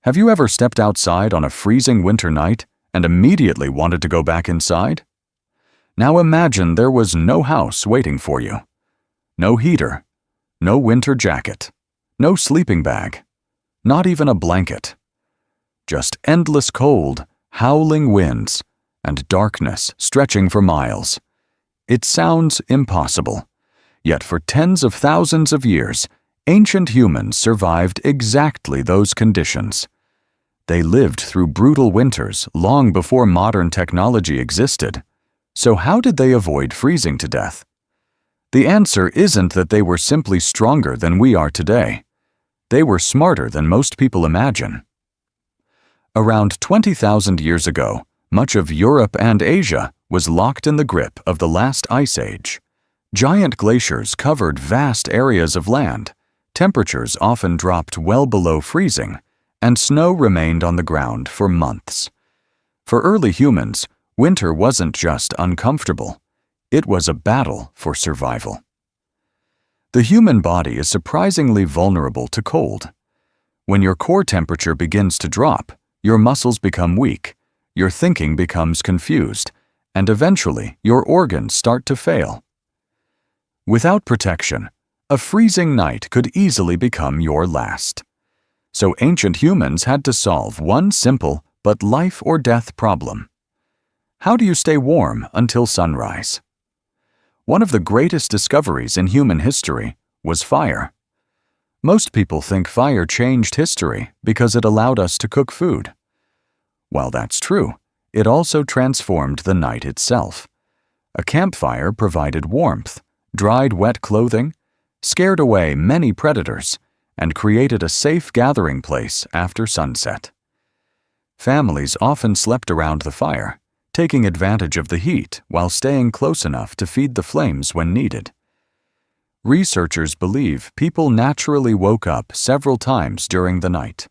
Have you ever stepped outside on a freezing winter night and immediately wanted to go back inside? Now imagine there was no house waiting for you. No heater, no winter jacket, no sleeping bag, not even a blanket. Just endless cold, howling winds, and darkness stretching for miles. It sounds impossible, yet for tens of thousands of years, ancient humans survived exactly those conditions. They lived through brutal winters long before modern technology existed. So how did they avoid freezing to death? The answer isn't that they were simply stronger than we are today. They were smarter than most people imagine. Around 20,000 years ago, much of Europe and Asia was locked in the grip of the last ice age. Giant glaciers covered vast areas of land, temperatures often dropped well below freezing, and snow remained on the ground for months. For early humans, winter wasn't just uncomfortable. It was a battle for survival. The human body is surprisingly vulnerable to cold. When your core temperature begins to drop, your muscles become weak, your thinking becomes confused, and eventually your organs start to fail. Without protection, a freezing night could easily become your last. So ancient humans had to solve one simple but life-or-death problem. How do you stay warm until sunrise? One of the greatest discoveries in human history was fire. Most people think fire changed history because it allowed us to cook food. While that's true, it also transformed the night itself. A campfire provided warmth, dried wet clothing, scared away many predators, and created a safe gathering place after sunset. Families often slept around the fire, taking advantage of the heat while staying close enough to feed the flames when needed. Researchers believe people naturally woke up several times during the night.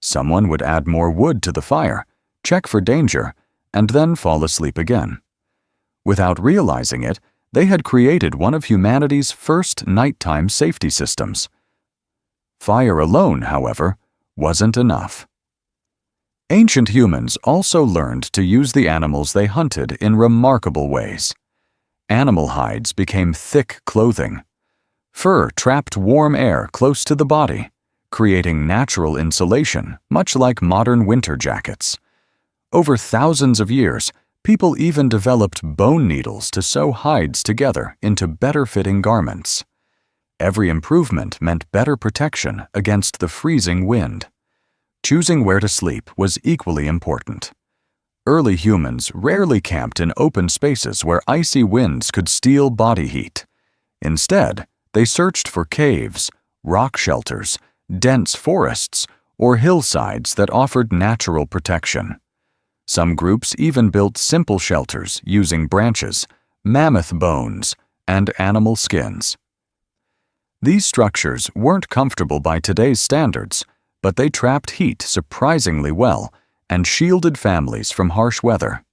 Someone would add more wood to the fire, check for danger, and then fall asleep again. Without realizing it, they had created one of humanity's first nighttime safety systems. Fire alone, however, wasn't enough. Ancient humans also learned to use the animals they hunted in remarkable ways. Animal hides became thick clothing. Fur trapped warm air close to the body, creating natural insulation, much like modern winter jackets. Over thousands of years, people even developed bone needles to sew hides together into better-fitting garments. Every improvement meant better protection against the freezing wind. Choosing where to sleep was equally important. Early humans rarely camped in open spaces where icy winds could steal body heat. Instead, they searched for caves, rock shelters, dense forests, or hillsides that offered natural protection. Some groups even built simple shelters using branches, mammoth bones, and animal skins. These structures weren't comfortable by today's standards, but they trapped heat surprisingly well and shielded families from harsh weather.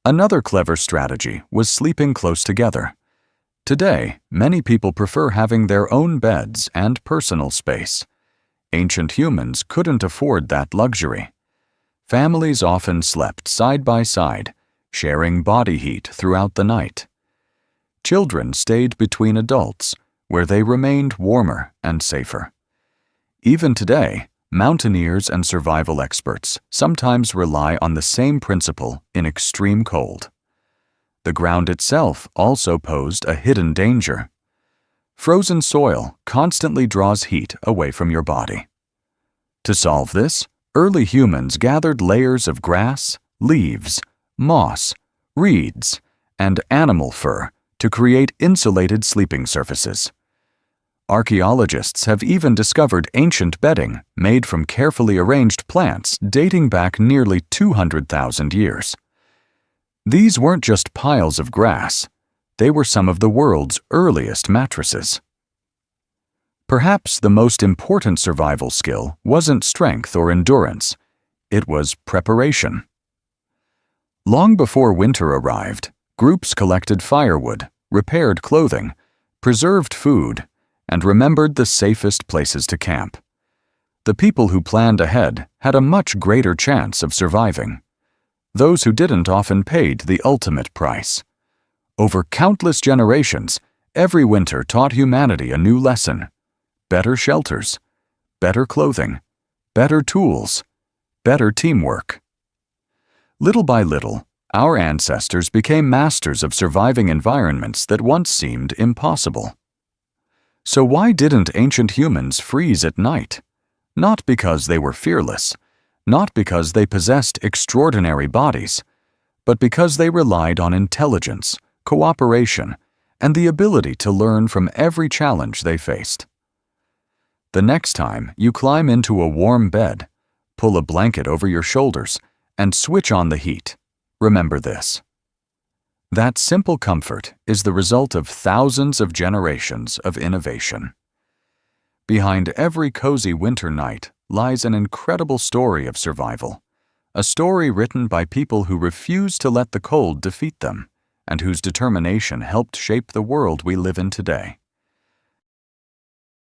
Another clever strategy was sleeping close together. Today, many people prefer having their own beds and personal space. Ancient humans couldn't afford that luxury. Families often slept side by side, sharing body heat throughout the night. Children stayed between adults, where they remained warmer and safer. Even today, mountaineers and survival experts sometimes rely on the same principle in extreme cold. The ground itself also posed a hidden danger. Frozen soil constantly draws heat away from your body. To solve this, early humans gathered layers of grass, leaves, moss, reeds, and animal fur to create insulated sleeping surfaces. Archaeologists have even discovered ancient bedding made from carefully arranged plants dating back nearly 200,000 years. These weren't just piles of grass, they were some of the world's earliest mattresses. Perhaps the most important survival skill wasn't strength or endurance, it was preparation. Long before winter arrived, groups collected firewood, repaired clothing, preserved food, and remembered the safest places to camp. The people who planned ahead had a much greater chance of surviving. Those who didn't often paid the ultimate price. Over countless generations, every winter taught humanity a new lesson: better shelters, better clothing, better tools, better teamwork. Little by little, our ancestors became masters of surviving environments that once seemed impossible. So why didn't ancient humans freeze at night? Not because they were fearless, not because they possessed extraordinary bodies, but because they relied on intelligence, cooperation, and the ability to learn from every challenge they faced. The next time you climb into a warm bed, pull a blanket over your shoulders, and switch on the heat, remember this: that simple comfort is the result of thousands of generations of innovation. Behind every cozy winter night lies an incredible story of survival, a story written by people who refused to let the cold defeat them, and whose determination helped shape the world we live in today.